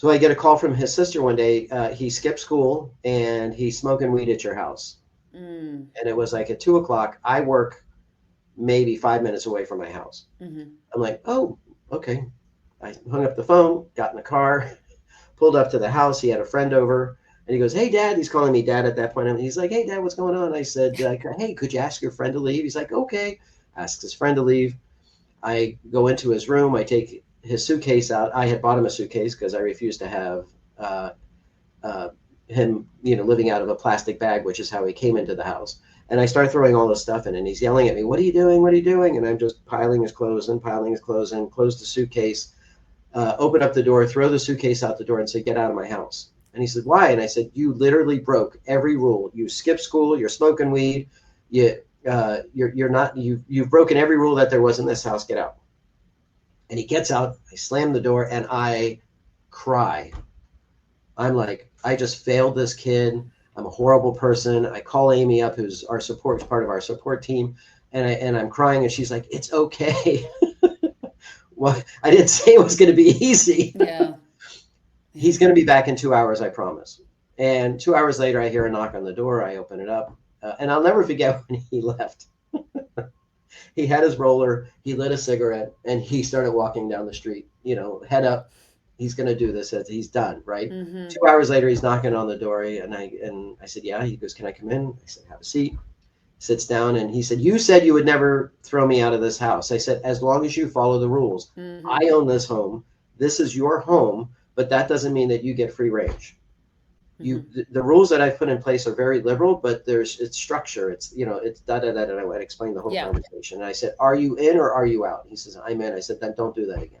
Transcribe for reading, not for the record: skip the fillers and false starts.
So I get a call from his sister one day. He skipped school and he's smoking weed at your house. Mm. And it was like at 2 o'clock. I work maybe 5 minutes away from my house. Mm-hmm. I'm like, oh, okay. I hung up the phone, got in the car, pulled up to the house. He had a friend over, and he goes, "Hey, Dad." He's calling me Dad at that point. And he's like, "Hey, Dad, what's going on?" I said, "Hey, could you ask your friend to leave?" He's like, "Okay." Asks his friend to leave. I go into his room. I take his suitcase out. I had bought him a suitcase because I refused to have uh, uh, him, living out of a plastic bag, which is how he came into the house. And I start throwing all this stuff in, and he's yelling at me, "What are you doing? What are you doing?" And I'm just piling his clothes in, close the suitcase, open up the door, throw the suitcase out the door, and say, "Get out of my house." And he said, "Why?" And I said, "You literally broke every rule. You skipped school. You're smoking weed. You're not. You've broken every rule that there was in this house. Get out." And he gets out. I slam the door, and I cry. I'm like, I just failed this kid. I'm a horrible person. I call Amy up, who's part of our support team, and I'm crying, and she's like, "It's okay." Well, I didn't say it was going to be easy. Yeah. He's Yeah. going to be back in 2 hours, I promise. And 2 hours later, I hear a knock on the door. I open it up, and I'll never forget when he left. He had his roller, he lit a cigarette, and he started walking down the street, head up. He's going to do this as he's done, right? Mm-hmm. 2 hours later, he's knocking on the door, and I said, "Yeah." He goes, "Can I come in?" I said, "Have a seat." Sits down, and he said, "You said you would never throw me out of this house." I said, "As long as you follow the rules. Mm-hmm. I own this home. This is your home, but that doesn't mean that you get free range. Mm-hmm. The rules that I've put in place are very liberal, but it's structure. It's da da da da." And I explained the whole Yeah. conversation. And I said, "Are you in or are you out?" He says, "I'm in." I said, "Then don't do that again."